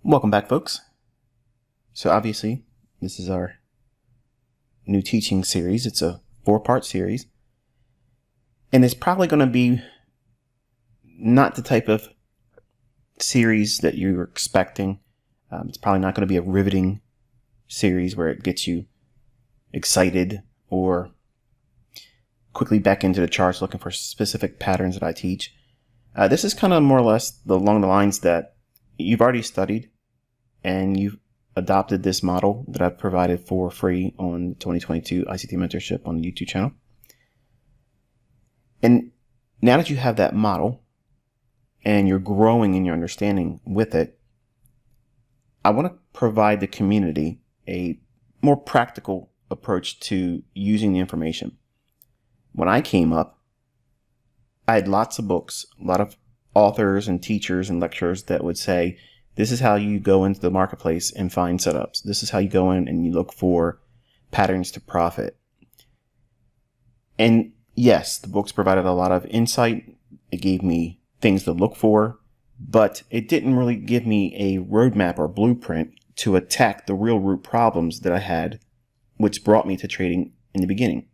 Welcome back, folks. So obviously, this is our new teaching series. It's a 4-part series. And it's probably going to be not the type of series that you were expecting. It's probably not going to be a riveting series where it gets you excited or quickly back into the charts looking for specific patterns that I teach. This is kind of more or less along the lines that you've already studied and you've adopted this model that I've provided for free on 2022 ICT Mentorship on the YouTube channel. And now that you have that model and you're growing in your understanding with it, I want to provide the community a more practical approach to using the information. When I came up, I had lots of books, a lot of authors and teachers and lecturers that would say, this is how you go into the marketplace and find setups. This is how you go in and you look for patterns to profit. And yes, the books provided a lot of insight. It gave me things to look for, but it didn't really give me a roadmap or blueprint to attack the real root problems that I had, which brought me to trading in the beginning.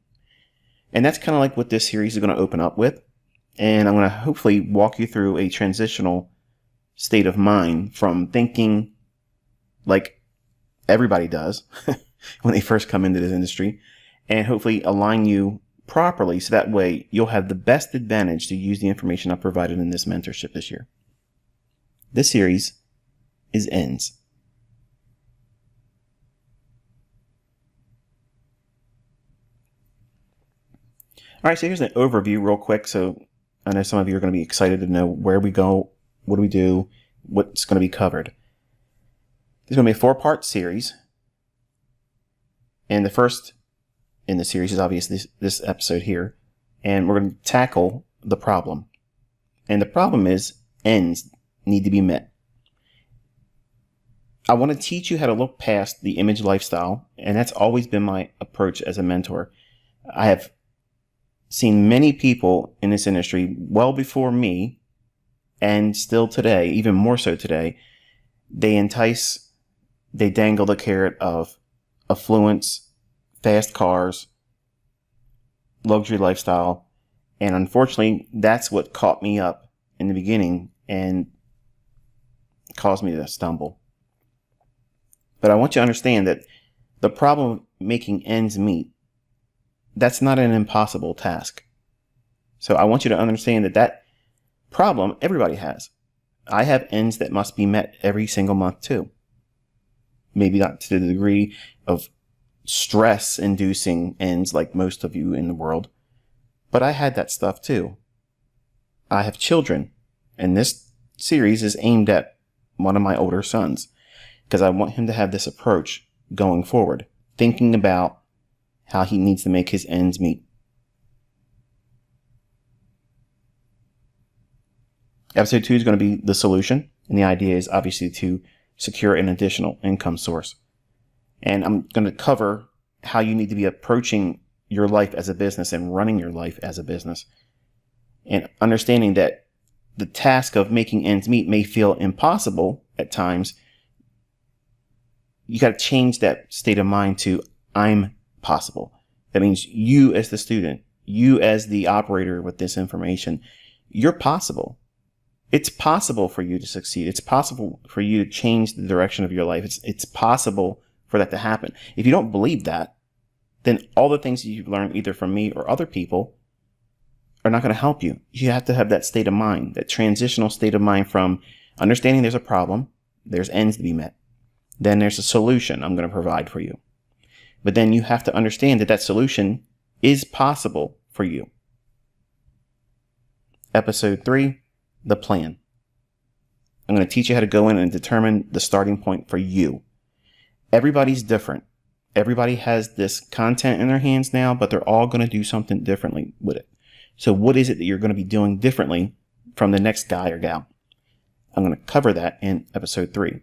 And that's kind of like what this series is going to open up with. And I'm going to hopefully walk you through a transitional state of mind from thinking like everybody does when they first come into this industry, and hopefully align you properly so that way you'll have the best advantage to use the information I provided in this mentorship this year. This series is ENDS. All right, so here's an overview real quick. So I know some of you are going to be excited to know where we go, what do we do, what's going to be covered. There's going to be a 4-part series. And the first in the series is obviously this episode here. And we're going to tackle the problem. And the problem is ends need to be met. I want to teach you how to look past the image lifestyle. And that's always been my approach as a mentor. I have seen many people in this industry well before me, and still today, even more so today, they dangle the carrot of affluence, fast cars, luxury lifestyle. And unfortunately, that's what caught me up in the beginning and caused me to stumble. But I want you to understand that the problem of making ends meet, that's not an impossible task. So I want you to understand that problem everybody has. I have ends that must be met every single month too. Maybe not to the degree of stress-inducing ends like most of you in the world, but I had that stuff too. I have children, and this series is aimed at one of my older sons because I want him to have this approach going forward, thinking about how he needs to make his ends meet. Episode 2 is going to be the solution. And the idea is obviously to secure an additional income source. And I'm going to cover how you need to be approaching your life as a business and running your life as a business. And understanding that the task of making ends meet may feel impossible at times. You got to change that state of mind to I'm possible. That means you as the student, you as the operator with this information, you're possible. It's possible for you to succeed. It's possible for you to change the direction of your life. It's possible for that to happen. If you don't believe that, then all the things that you've learned either from me or other people are not going to help you. You have to have that state of mind, that transitional state of mind from understanding there's a problem, there's ends to be met. Then there's a solution I'm going to provide for you. But then you have to understand that that solution is possible for you. Episode 3. The plan. I'm going to teach you how to go in and determine the starting point for you. Everybody's different. Everybody has this content in their hands now, but they're all going to do something differently with it. So what is it that you're going to be doing differently from the next guy or gal? I'm going to cover that in episode 3.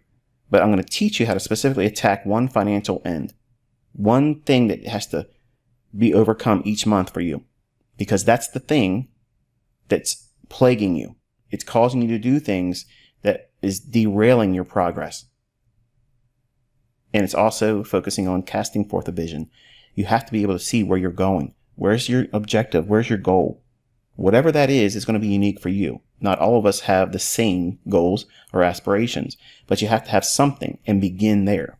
But I'm going to teach you how to specifically attack one financial end. One thing that has to be overcome each month for you. Because that's the thing plaguing you. It's causing you to do things that is derailing your progress. And it's also focusing on casting forth a vision. You have to be able to see where you're going. Where's your objective? Where's your goal? Whatever that is going to be unique for you. Not all of us have the same goals or aspirations, but you have to have something and begin there.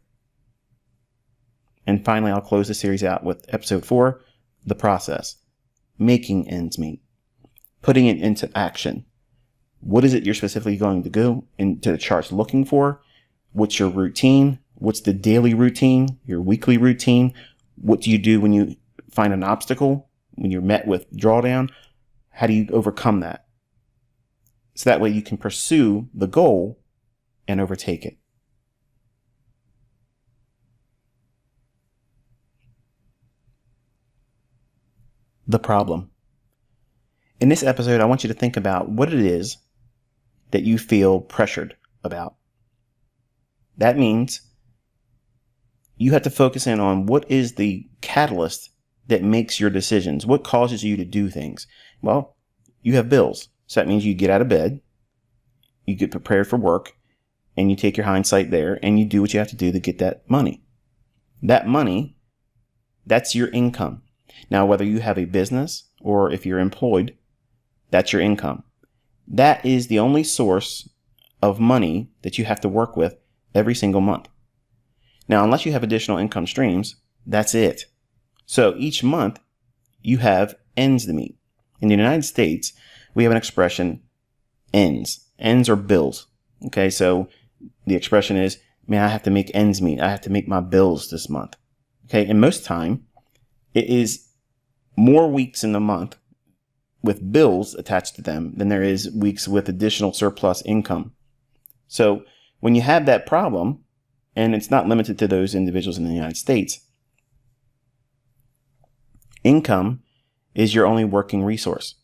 And finally, I'll close the series out with episode 4, the process. Making ends meet. Putting it into action. What is it you're specifically going to go into the charts looking for? What's your routine? What's the daily routine? Your weekly routine? What do you do when you find an obstacle? When you're met with drawdown? How do you overcome that? So that way you can pursue the goal and overtake it. The problem. In this episode, I want you to think about what it is that you feel pressured about. That means you have to focus in on what is the catalyst that makes your decisions. What causes you to do things? Well, you have bills. So that means you get out of bed, you get prepared for work, and you take your hindsight there and you do what you have to do to get that money. That money, that's your income. Now, whether you have a business or if you're employed, that's your income. That is the only source of money that you have to work with every single month. Now, unless you have additional income streams, that's it. So each month you have ends to meet. In the United States, we have an expression, ends. Ends are bills. Okay, so the expression is, man, I have to make ends meet. I have to make my bills this month. Okay, and most time it is more weeks in the month with bills attached to them than there is weeks with additional surplus income. So when you have that problem, and it's not limited to those individuals in the United States, income is your only working resource.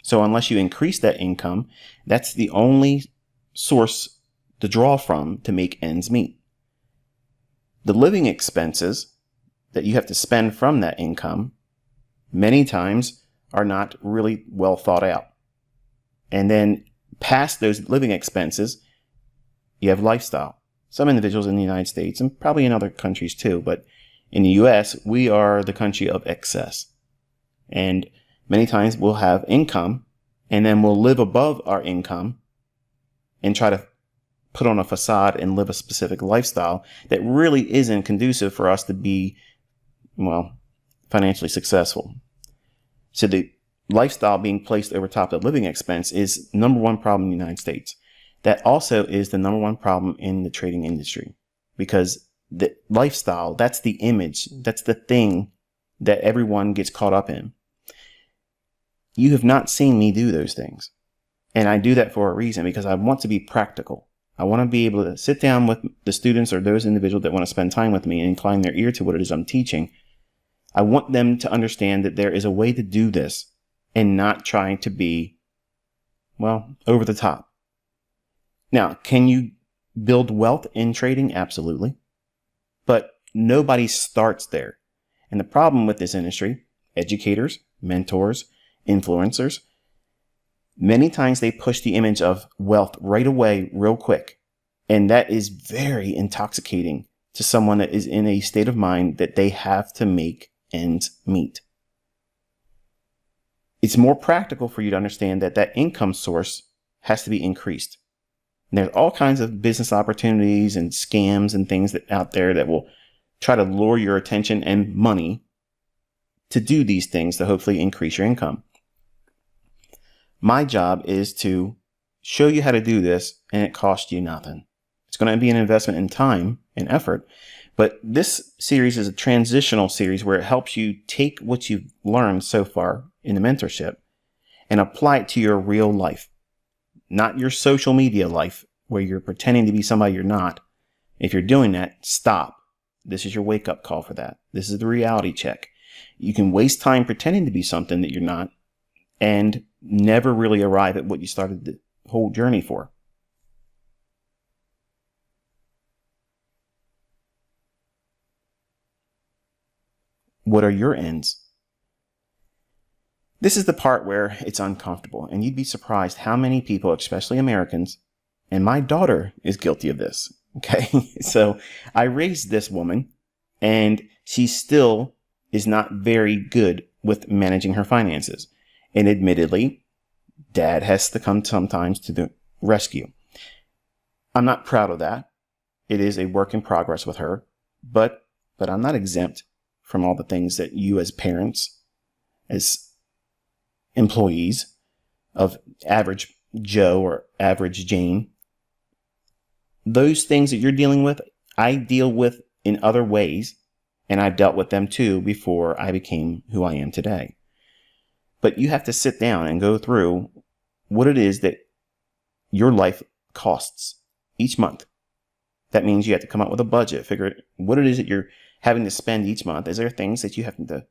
So unless you increase that income, that's the only source to draw from to make ends meet. The living expenses that you have to spend from that income many times are not really well thought out. And then past those living expenses, you have lifestyle. Some individuals in the United States, and probably in other countries too, but in the US, we are the country of excess. And many times we'll have income and then we'll live above our income and try to put on a facade and live a specific lifestyle that really isn't conducive for us to be, well, financially successful. So the lifestyle being placed over top of the living expense is number one problem in the United States. That also is the number one problem in the trading industry, because the lifestyle, that's the image, that's the thing that everyone gets caught up in. You have not seen me do those things. And I do that for a reason, because I want to be practical. I want to be able to sit down with the students or those individuals that want to spend time with me and incline their ear to what it is I'm teaching. I want them to understand that there is a way to do this and not trying to be, well, over the top. Now, can you build wealth in trading? Absolutely. But nobody starts there. And the problem with this industry, educators, mentors, influencers, many times they push the image of wealth right away, real quick. And that is very intoxicating to someone that is in a state of mind that they have to make ends meet. It's more practical for you to understand that that income source has to be increased. And there's all kinds of business opportunities and scams and things that out there that will try to lure your attention and money to do these things to hopefully increase your income. My job is to show you how to do this, and it costs you nothing. It's going to be an investment in time and effort, but this series is a transitional series where it helps you take what you've learned so far in the mentorship and apply it to your real life. Not your social media life where you're pretending to be somebody you're not. If you're doing that, stop. This is your wake-up call for that. This is the reality check. You can waste time pretending to be something that you're not and never really arrive at what you started the whole journey for. What are your ends? This is the part where it's uncomfortable, and you'd be surprised how many people, especially Americans, and my daughter is guilty of this. Okay. So I raised this woman, and she still is not very good with managing her finances. And admittedly, dad has to come sometimes to the rescue. I'm not proud of that. It is a work in progress with her, but I'm not exempt from all the things that you as parents, as employees of average Joe or average Jane, those things that you're dealing with, I deal with in other ways, and I've dealt with them too before I became who I am today. But you have to sit down and go through what it is that your life costs each month. That means you have to come up with a budget, figure out what it is that you're having to spend each month. Is there things that you have to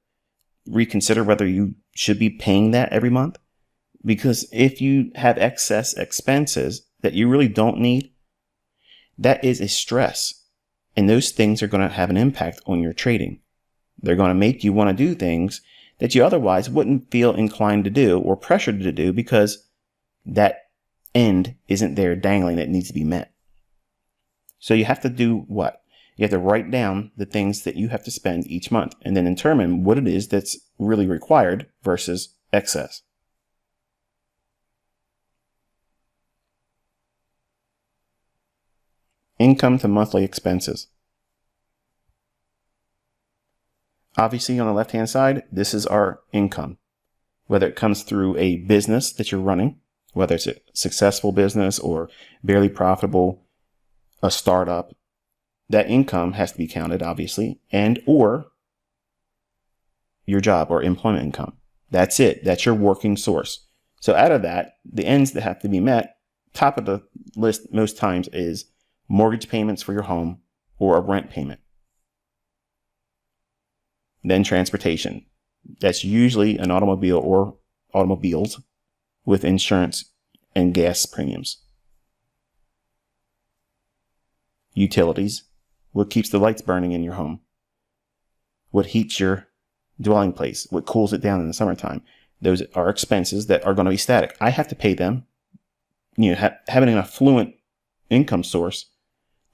reconsider whether you should be paying that every month? Because if you have excess expenses that you really don't need, that is a stress. And those things are going to have an impact on your trading. They're going to make you want to do things that you otherwise wouldn't feel inclined to do or pressured to do because that end isn't there dangling that needs to be met. So you have to do what? You have to write down the things that you have to spend each month and then determine what it is that's really required versus excess. Income to monthly expenses. Obviously, on the left-hand side, this is our income. Whether it comes through a business that you're running, whether it's a successful business or barely profitable, a startup, that income has to be counted, obviously, and or your job or employment income. That's it. That's your working source. So out of that, the ends that have to be met, top of the list most times is mortgage payments for your home or a rent payment. Then transportation. That's usually an automobile or automobiles with insurance and gas premiums. Utilities. What keeps the lights burning in your home? What heats your dwelling place? What cools it down in the summertime? Those are expenses that are going to be static. I have to pay them. Having an affluent income source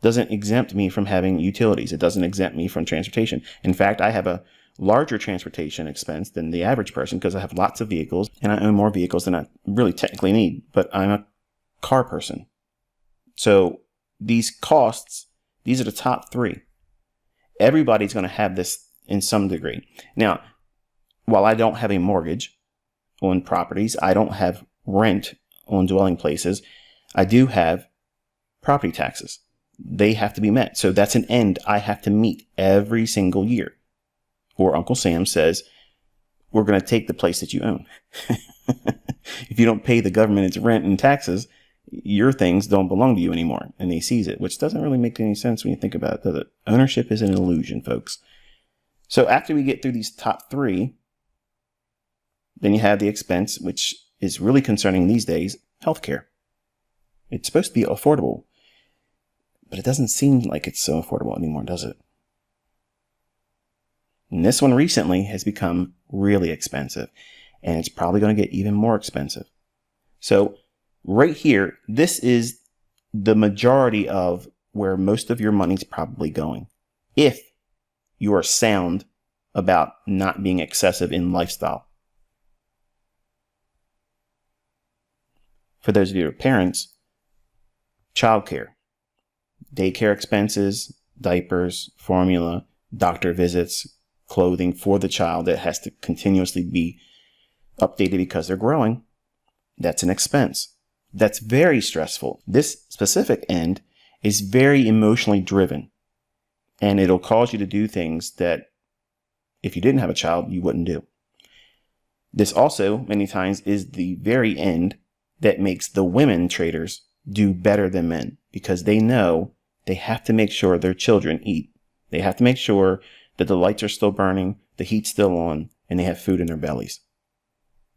doesn't exempt me from having utilities. It doesn't exempt me from transportation. In fact, I have a larger transportation expense than the average person because I have lots of vehicles and I own more vehicles than I really technically need, but I'm a car person. So these costs, these are the top three. Everybody's going to have this in some degree. Now, while I don't have a mortgage on properties, I don't have rent on dwelling places, I do have property taxes. They have to be met. So that's an end I have to meet every single year. Or Uncle Sam says, we're going to take the place that you own. If you don't pay the government its rent and taxes, your things don't belong to you anymore, and they seize it, which doesn't really make any sense when you think about it, does it? Ownership is an illusion, folks. So after we get through these top three, then you have the expense, which is really concerning these days, healthcare. It's supposed to be affordable, but it doesn't seem like it's so affordable anymore, does it? And this one recently has become really expensive, and it's probably going to get even more expensive. So right here, this is the majority of where most of your money's probably going, if you are sound about not being excessive in lifestyle. For those of you who are parents, childcare, daycare expenses, diapers, formula, doctor visits, clothing for the child that has to continuously be updated because they're growing, that's an expense. That's very stressful. This specific end is very emotionally driven, and it'll cause you to do things that if you didn't have a child, you wouldn't do. This also, many times, is the very end that makes the women traders do better than men, because they know they have to make sure their children eat. They have to make sure that the lights are still burning, the heat's still on, and they have food in their bellies.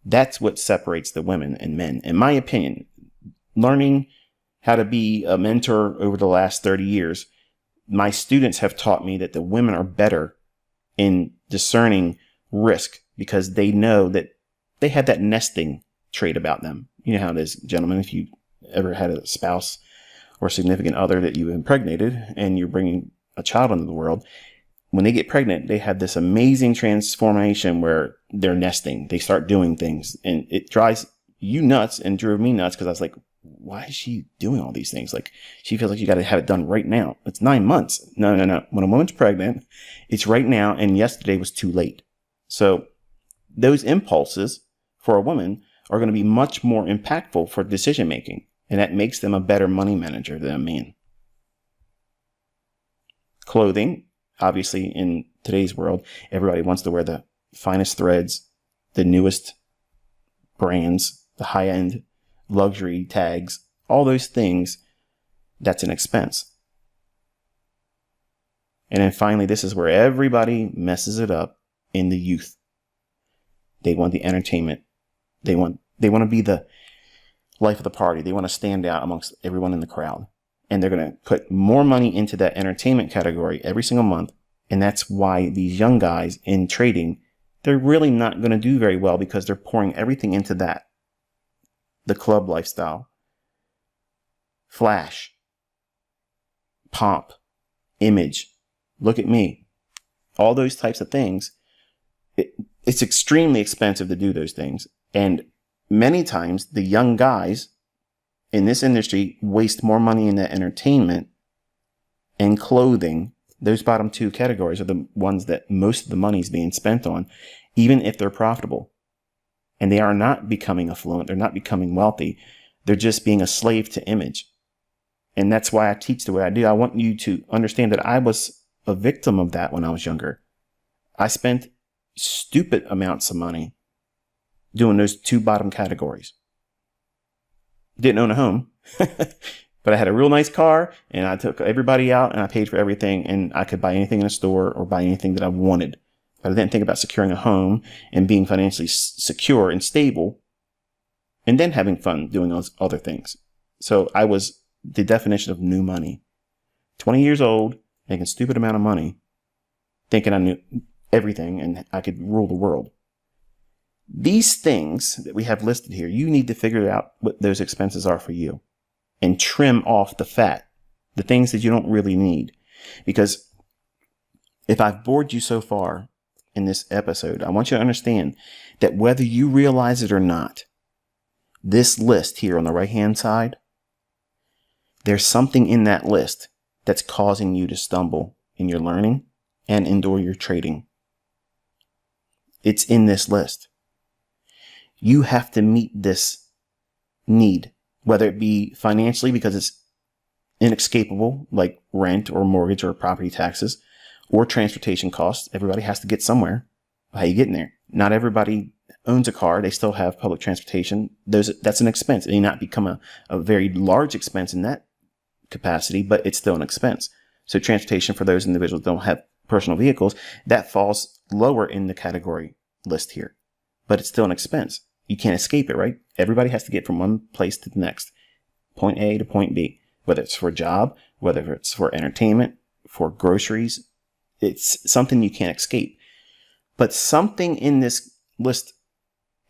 That's what separates the women and men. In my opinion, learning how to be a mentor over the last 30 years, my students have taught me that the women are better in discerning risk because they know that they have that nesting trait about them. You know how it is, gentlemen, if you ever had a spouse or significant other that you impregnated and you're bringing a child into the world, when they get pregnant, they have this amazing transformation where they're nesting. They start doing things, and it drives you nuts and drove me nuts because I was like, why is she doing all these things? Like, she feels like you got to have it done right now. It's 9 months. No. When a woman's pregnant, it's right now, and yesterday was too late. So those impulses for a woman are going to be much more impactful for decision making, and that makes them a better money manager than a man. Clothing, obviously, in today's world, everybody wants to wear the finest threads, the newest brands, the high-end luxury tags, all those things. That's an expense. And then finally, this is where everybody messes it up in the youth. They want the entertainment. They want to be the life of the party. They want to stand out amongst everyone in the crowd. And they're going to put more money into that entertainment category every single month. And that's why these young guys in trading, they're really not going to do very well, because they're pouring everything into that. The club lifestyle, flash, pomp, image, look at me, all those types of things. It's extremely expensive to do those things. And many times the young guys in this industry waste more money in that entertainment and clothing. Those bottom two categories are the ones that most of the money is being spent on, even if they're profitable. And they are not becoming affluent. They're not becoming wealthy. They're just being a slave to image. And that's why I teach the way I do. I want you to understand that I was a victim of that when I was younger. I spent stupid amounts of money doing those two bottom categories. Didn't own a home, but I had a real nice car, and I took everybody out and I paid for everything, and I could buy anything in a store or buy anything that I wanted. But I didn't think about securing a home and being financially secure and stable, and then having fun doing those other things. So I was the definition of new money. 20 years old, making a stupid amount of money, thinking I knew everything and I could rule the world. These things that we have listed here, you need to figure out what those expenses are for you and trim off the fat, the things that you don't really need. Because if I've bored you so far in this episode, I want you to understand that whether you realize it or not, this list here on the right-hand side, there's something in that list that's causing you to stumble in your learning and in your trading. It's in this list. You have to meet this need, whether it be financially because it's inescapable, like rent or mortgage or property taxes, or transportation costs. Everybody has to get somewhere. How are you getting there? Not everybody owns a car. They still have public transportation. That's an expense. It may not become a very large expense in that capacity, but it's still an expense. So transportation for those individuals that don't have personal vehicles, that falls lower in the category list here, but it's still an expense. You can't escape it, right? Everybody has to get from one place to the next, point A to point B, whether it's for a job, whether it's for entertainment, for groceries. It's something you can't escape. But something in this list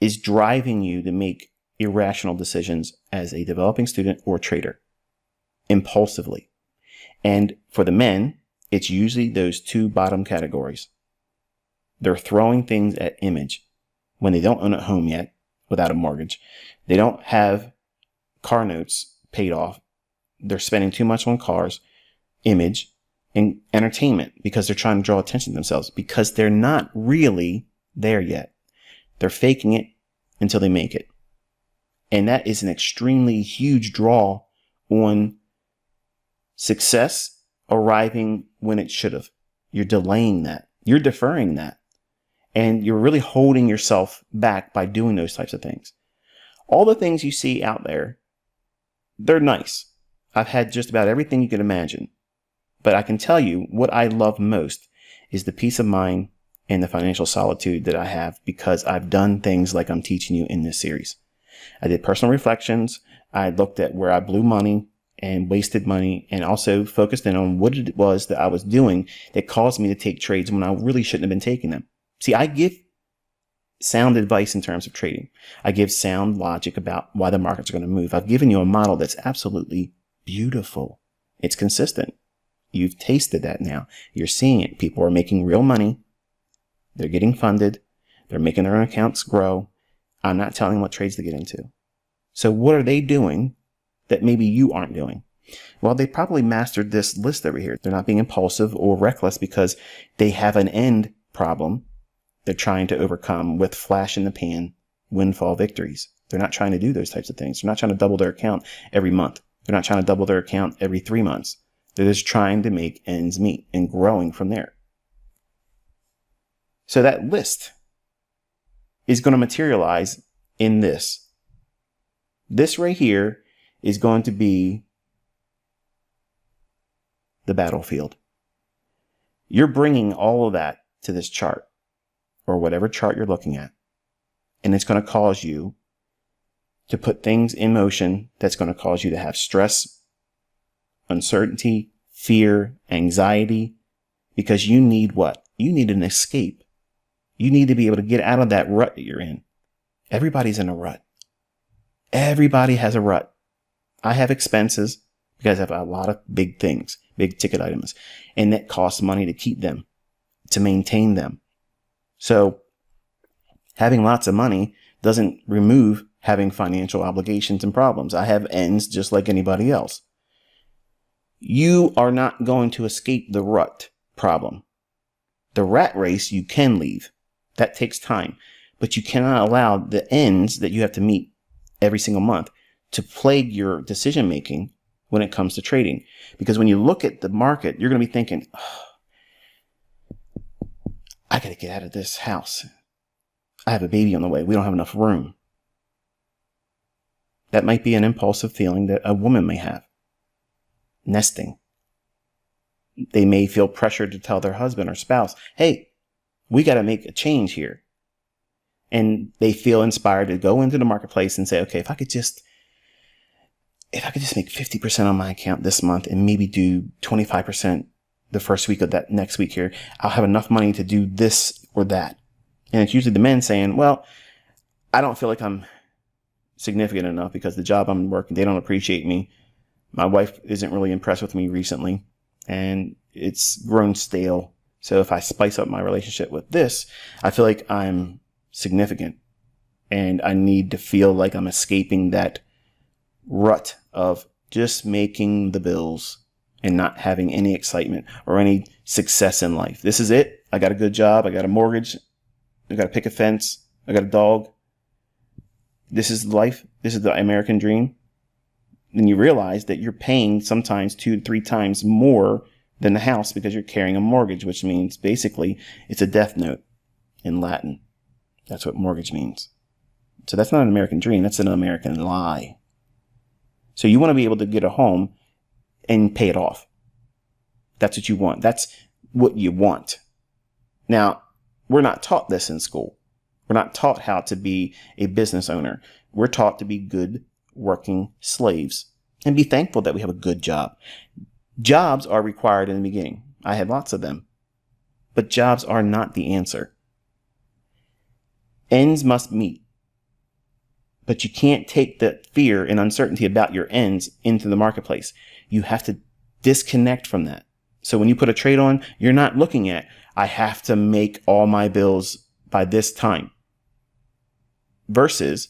is driving you to make irrational decisions as a developing student or trader, impulsively. And for the men, it's usually those two bottom categories. They're throwing things at image when they don't own a home yet without a mortgage. They don't have car notes paid off. They're spending too much on cars, image, and entertainment because they're trying to draw attention to themselves, because they're not really there yet. They're faking it until they make it. And that is an extremely huge draw on success arriving when it should have. You're delaying that. You're deferring that. And you're really holding yourself back by doing those types of things. All the things you see out there, they're nice. I've had just about everything you can imagine. But I can tell you what I love most is the peace of mind and the financial solitude that I have because I've done things like I'm teaching you in this series. I did personal reflections. I looked at where I blew money and wasted money, and also focused in on what it was that I was doing that caused me to take trades when I really shouldn't have been taking them. See, I give sound advice in terms of trading. I give sound logic about why the markets are going to move. I've given you a model that's absolutely beautiful. It's consistent. You've tasted that now. You're seeing it. People are making real money. They're getting funded. They're making their own accounts grow. I'm not telling them what trades to get into. So what are they doing that maybe you aren't doing? Well, they probably mastered this list over here. They're not being impulsive or reckless because they have an end problem they're trying to overcome with flash in the pan windfall victories. They're not trying to do those types of things. They're not trying to double their account every month. They're not trying to double their account every 3 months. They're just trying to make ends meet and growing from there. So that list is going to materialize in this. This right here is going to be the battlefield. You're bringing all of that to this chart or whatever chart you're looking at. And it's going to cause you to put things in motion that's going to cause you to have stress, uncertainty, fear, anxiety, because you need what? You need an escape. You need to be able to get out of that rut that you're in. Everybody's in a rut. Everybody has a rut. I have expenses because I have a lot of big things, big ticket items, and that costs money to keep them, to maintain them. So having lots of money doesn't remove having financial obligations and problems. I have ends just like anybody else. You are not going to escape the rut problem. The rat race you can leave. That takes time. But you cannot allow the ends that you have to meet every single month to plague your decision making when it comes to trading. Because when you look at the market, you're going to be thinking, oh, I got to get out of this house. I have a baby on the way. We don't have enough room. That might be an impulsive feeling that a woman may have. Nesting. They may feel pressured to tell their husband or spouse, hey, we got to make a change here. And they feel inspired to go into the marketplace and say, okay, if I could just make 50% on my account this month and maybe do 25% the first week of that next week here, I'll have enough money to do this or that. And it's usually the men saying, well, I don't feel like I'm significant enough because the job I'm working, they don't appreciate me. My wife isn't really impressed with me recently and it's grown stale. So if I spice up my relationship with this, I feel like I'm significant and I need to feel like I'm escaping that rut of just making the bills and not having any excitement or any success in life. This is it. I got a good job. I got a mortgage. I got to pick a fence. I got a dog. This is life. This is the American dream. Then you realize that you're paying sometimes 2 to 3 times more than the house because you're carrying a mortgage, which means basically it's a death note in Latin. That's what mortgage means. So that's not an American dream. That's an American lie. So you want to be able to get a home and pay it off. That's what you want. That's what you want. Now, we're not taught this in school. We're not taught how to be a business owner. We're taught to be good working slaves and be thankful that we have a good job. Jobs are required in the beginning. I had lots of them, but jobs are not the answer. Ends must meet, but you can't take the fear and uncertainty about your ends into the marketplace. You have to disconnect from that. So when you put a trade on, you're not looking at, I have to make all my bills by this time, versus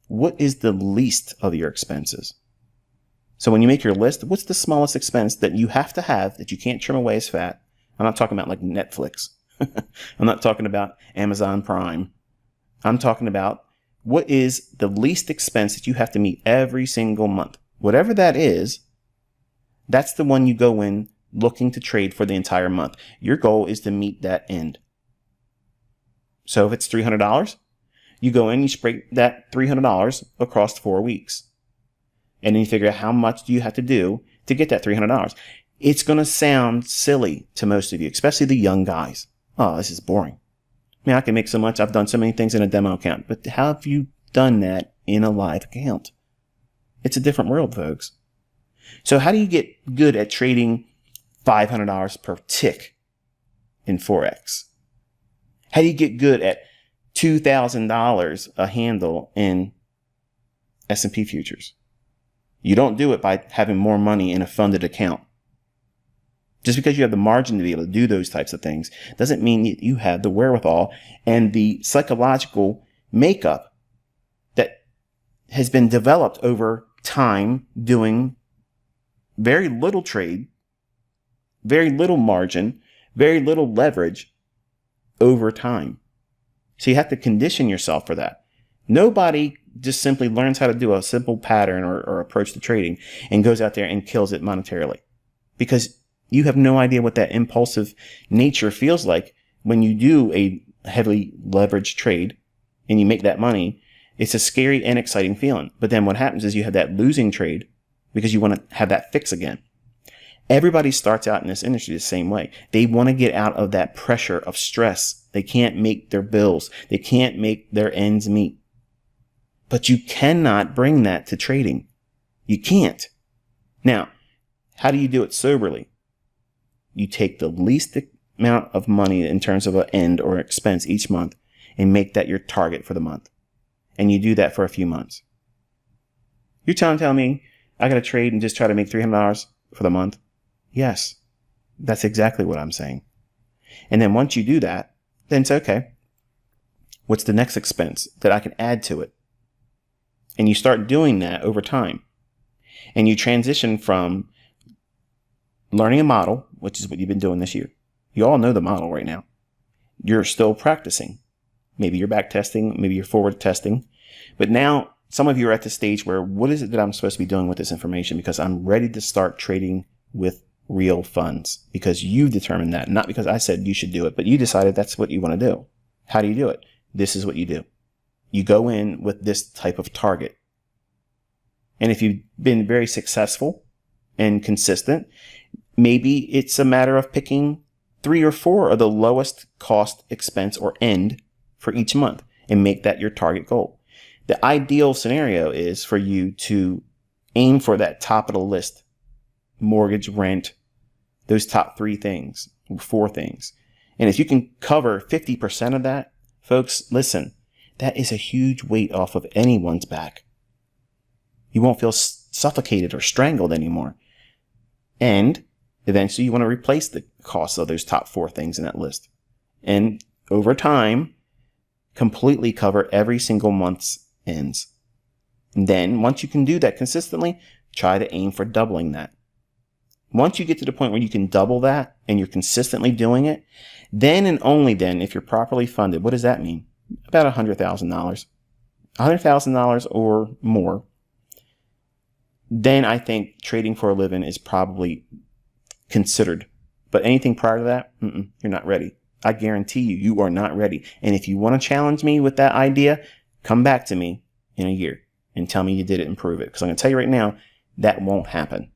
what is the least of your expenses? So when you make your list, what's the smallest expense that you have to have that you can't trim away as fat? I'm not talking about like Netflix. I'm not talking about Amazon Prime. I'm talking about what is the least expense that you have to meet every single month. Whatever that is, that's the one you go in looking to trade for the entire month. Your goal is to meet that end. So if it's $300, you go in, you spread that $300 across 4 weeks. And then you figure out how much do you have to do to get that $300. It's going to sound silly to most of you, especially the young guys. Oh, this is boring. I mean, I can make so much. I've done so many things in a demo account. But how have you done that in a live account? It's a different world, folks. So how do you get good at trading $500 per tick in Forex? How do you get good at $2,000 a handle in S&P futures? You don't do it by having more money in a funded account. Just because you have the margin to be able to do those types of things doesn't mean that you have the wherewithal and the psychological makeup that has been developed over time doing very little trade, very little margin, very little leverage over time. So you have to condition yourself for that. Nobody just simply learns how to do a simple pattern or approach to trading and goes out there and kills it monetarily, because you have no idea what that impulsive nature feels like when you do a heavily leveraged trade and you make that money. It's a scary and exciting feeling. But then what happens is you have that losing trade because you want to have that fix again. Everybody starts out in this industry the same way. They want to get out of that pressure of stress. They can't make their bills. They can't make their ends meet. But you cannot bring that to trading. You can't. Now, how do you do it soberly? You take the least amount of money in terms of an end or expense each month and make that your target for the month. And you do that for a few months. You're telling me I got to trade and just try to make $300 for the month? Yes, that's exactly what I'm saying. And then once you do that, then it's okay. What's the next expense that I can add to it? And you start doing that over time. And you transition from learning a model, which is what you've been doing this year. You all know the model right now. You're still practicing. Maybe you're back testing, maybe you're forward testing. But now some of you are at the stage where, what is it that I'm supposed to be doing with this information? Because I'm ready to start trading with real funds, because you determined that, not because I said you should do it, but you decided that's what you want to do. How do you do it? This is what you do. You go in with this type of target. And if you've been very successful and consistent, maybe it's a matter of picking 3 or 4 of the lowest cost, expense, or end for each month and make that your target goal. The ideal scenario is for you to aim for that top of the list. Mortgage, rent, those top 3 things, 4 things. And if you can cover 50% of that, folks, listen, that is a huge weight off of anyone's back. You won't feel suffocated or strangled anymore. And eventually you want to replace the costs of those top 4 things in that list. And over time, completely cover every single month's ends. And then once you can do that consistently, try to aim for doubling that. Once you get to the point where you can double that and you're consistently doing it, then and only then, if you're properly funded, what does that mean? About $100,000. $100,000 or more. Then I think trading for a living is probably considered. But anything prior to that, you're not ready. I guarantee you, you are not ready. And if you want to challenge me with that idea, come back to me in a year and tell me you did it and prove it. Because I'm going to tell you right now, that won't happen.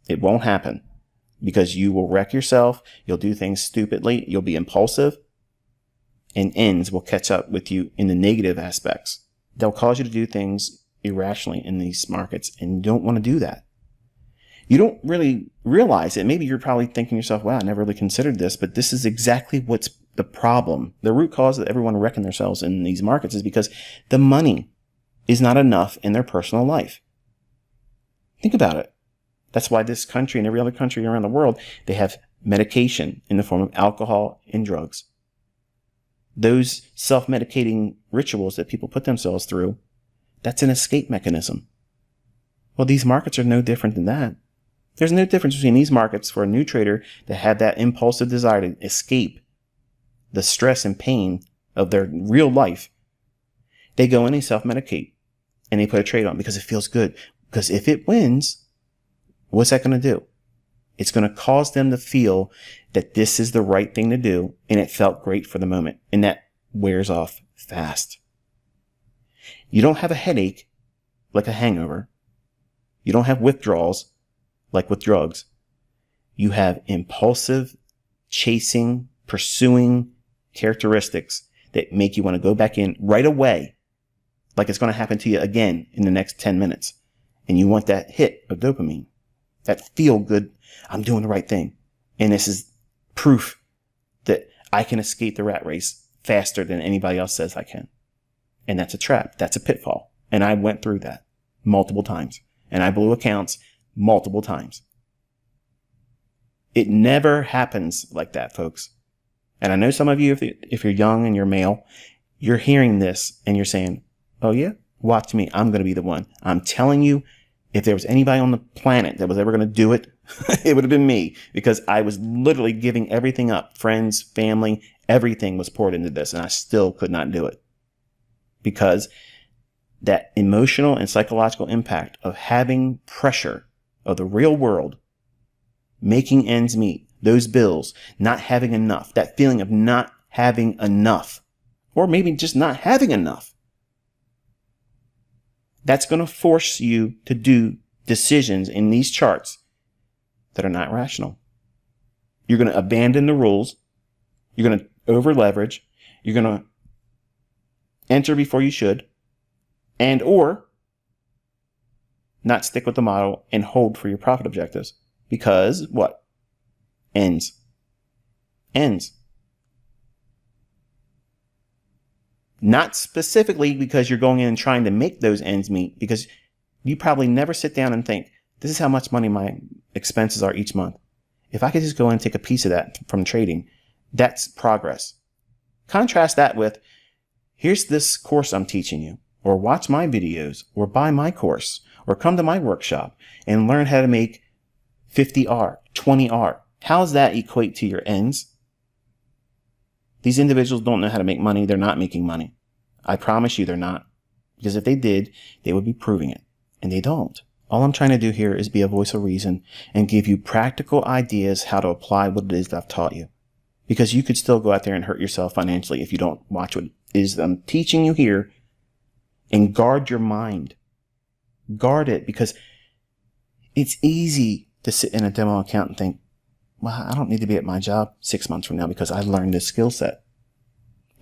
It won't happen, because you will wreck yourself. You'll do things stupidly. You'll be impulsive, and ends will catch up with you in the negative aspects. They'll cause you to do things irrationally in these markets, and you don't want to do that. You don't really realize it. Maybe you're probably thinking to yourself, wow, I never really considered this, but this is exactly what's the problem. The root cause that everyone wrecking themselves in these markets is because the money is not enough in their personal life. Think about it. That's why this country and every other country around the world, they have medication in the form of alcohol and drugs. Those self-medicating rituals that people put themselves through, that's an escape mechanism. Well, these markets are no different than that. There's no difference between these markets for a new trader that had that impulsive desire to escape the stress and pain of their real life. They go in, they self-medicate, and they put a trade on because it feels good. Because if it wins, what's that going to do? It's going to cause them to feel that this is the right thing to do, and it felt great for the moment, and that wears off fast. You don't have a headache like a hangover. You don't have withdrawals like with drugs. You have impulsive, chasing, pursuing characteristics that make you want to go back in right away, like it's going to happen to you again in the next 10 minutes. And you want that hit of dopamine, that feel good, I'm doing the right thing. And this is proof that I can escape the rat race faster than anybody else says I can. And that's a trap. That's a pitfall. And I went through that multiple times. and I blew accounts multiple times. It never happens like that, folks. And I know some of you, if you're young and you're male, you're hearing this and you're saying, oh yeah, watch me. I'm going to be the one. I'm telling you, if there was anybody on the planet that was ever going to do it, it would have been me, because I was literally giving everything up. Friends, family, everything was poured into this, and I still could not do it, because that emotional and psychological impact of having pressure of the real world, making ends meet, those bills, not having enough, that feeling of not having enough, or maybe just not having enough, that's going to force you to do decisions in these charts that are not rational. You're going to abandon the rules. You're going to over leverage. You're going to enter before you should, and or not stick with the model and hold for your profit objectives. Because what? Ends. Not specifically because you're going in and trying to make those ends meet, because you probably never sit down and think, this is how much money my expenses are each month. If I could just go in and take a piece of that from trading, that's progress. Contrast that with, here's this course I'm teaching you, or watch my videos, or buy my course, or come to my workshop and learn how to make 50R, 20R. How does that equate to your ends? These individuals don't know how to make money. They're not making money. I promise you they're not. Because if they did, they would be proving it. And they don't. All I'm trying to do here is be a voice of reason and give you practical ideas how to apply what it is that I've taught you. Because you could still go out there and hurt yourself financially if you don't watch what it is I'm teaching you here. And guard your mind. Guard it, because it's easy to sit in a demo account and think, well, I don't need to be at my job 6 months from now because I learned this skill set.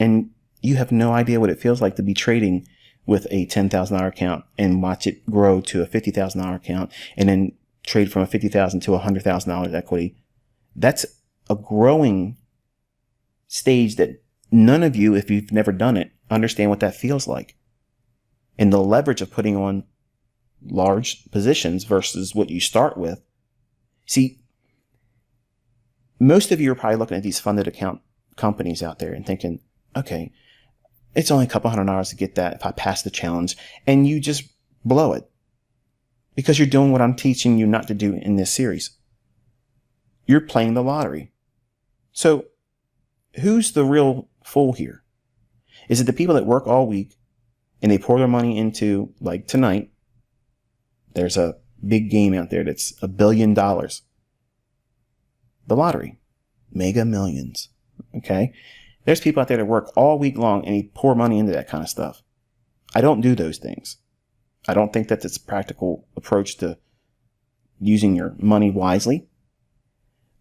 And you have no idea what it feels like to be trading with a $10,000 account and watch it grow to a $50,000 account and then trade from a $50,000 to $100,000 equity. That's a growing stage that none of you, if you've never done it, understand what that feels like. And the leverage of putting on large positions versus what you start with. See, most of you are probably looking at these funded account companies out there and thinking, okay, it's only a couple $100 to get that if I pass the challenge, and you just blow it because you're doing what I'm teaching you not to do in this series. You're playing the lottery. So who's the real fool here? Is it the people that work all week and they pour their money into, like tonight, there's a big game out there that's $1 billion. The lottery. Mega Millions. Okay? There's people out there that work all week long and they pour money into that kind of stuff. I don't do those things. I don't think that that's a practical approach to using your money wisely.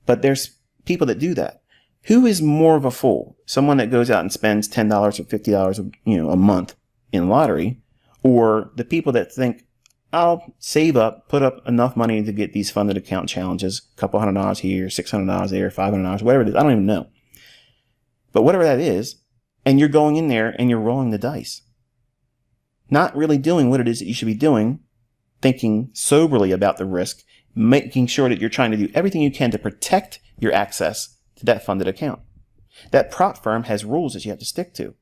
But there's people that do that. Who is more of a fool? Someone that goes out and spends $10 or $50 a month in lottery, or the people that think, I'll save up, put up enough money to get these funded account challenges, a couple $100 here, $600 there, $500, whatever it is. I don't even know. But whatever that is, and you're going in there and you're rolling the dice. Not really doing what it is that you should be doing, thinking soberly about the risk, making sure that you're trying to do everything you can to protect your access to that funded account. That prop firm has rules that you have to stick to.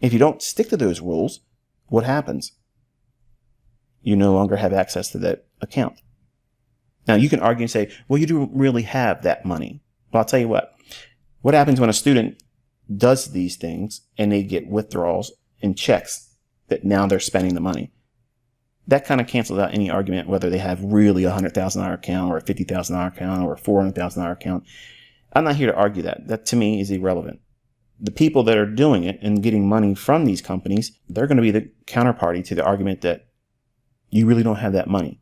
If you don't stick to those rules, what happens? You no longer have access to that account. Now, you can argue and say, well, you don't really have that money. Well, I'll tell you what. What happens when a student does these things and they get withdrawals and checks that now they're spending the money? That kind of cancels out any argument whether they have really a $100,000 account or a $50,000 account or a $400,000 account. I'm not here to argue that. That to me is irrelevant. The people that are doing it and getting money from these companies, they're going to be the counterparty to the argument that you really don't have that money.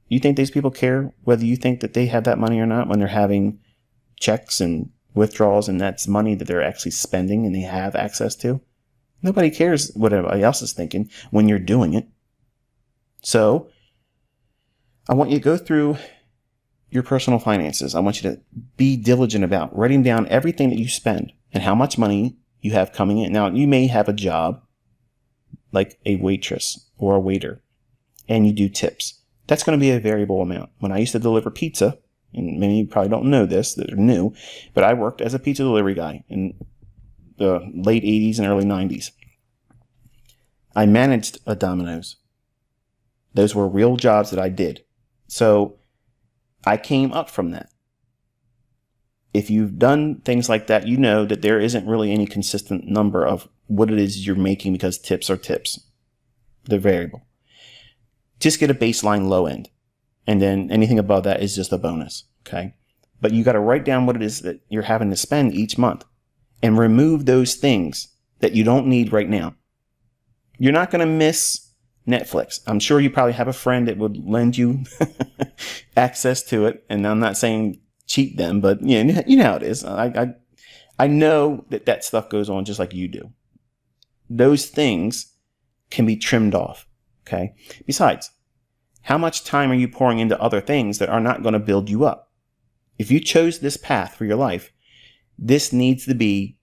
You think these people care whether you think that they have that money or not when they're having checks and withdrawals and that's money that they're actually spending and they have access to? Nobody cares what everybody else is thinking when you're doing it. So I want you to go through your personal finances. I want you to be diligent about writing down everything that you spend and how much money you have coming in. Now, you may have a job like a waitress or a waiter, and you do tips. That's going to be a variable amount. When I used to deliver pizza, and many of you probably don't know this, that are new, but I worked as a pizza delivery guy in the late 80s and early 90s. I managed a Domino's. Those were real jobs that I did. So I came up from that. If you've done things like that, you know that there isn't really any consistent number of what it is you're making because tips are tips. They're variable. Just get a baseline low end. And then anything above that is just a bonus. Okay. But you got to write down what it is that you're having to spend each month and remove those things that you don't need right now. You're not going to miss Netflix. I'm sure you probably have a friend that would lend you access to it. And I'm not saying cheat them, but you know how it is. I know that stuff goes on just like you do. Those things can be trimmed off. Okay. Besides, how much time are you pouring into other things that are not going to build you up? If you chose this path for your life, this needs to be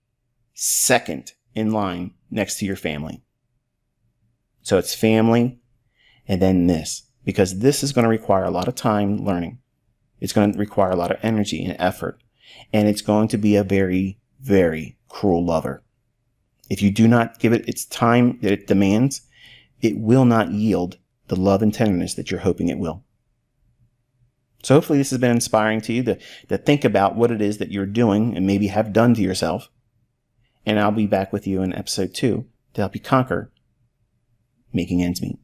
second in line next to your family. So it's family and then this, because this is going to require a lot of time learning. It's going to require a lot of energy and effort, and it's going to be a very, very cruel lover. If you do not give it its time that it demands, it will not yield the love and tenderness that you're hoping it will. So hopefully this has been inspiring to you to think about what it is that you're doing and maybe have done to yourself. And I'll be back with you in episode 2 to help you conquer making ends meet.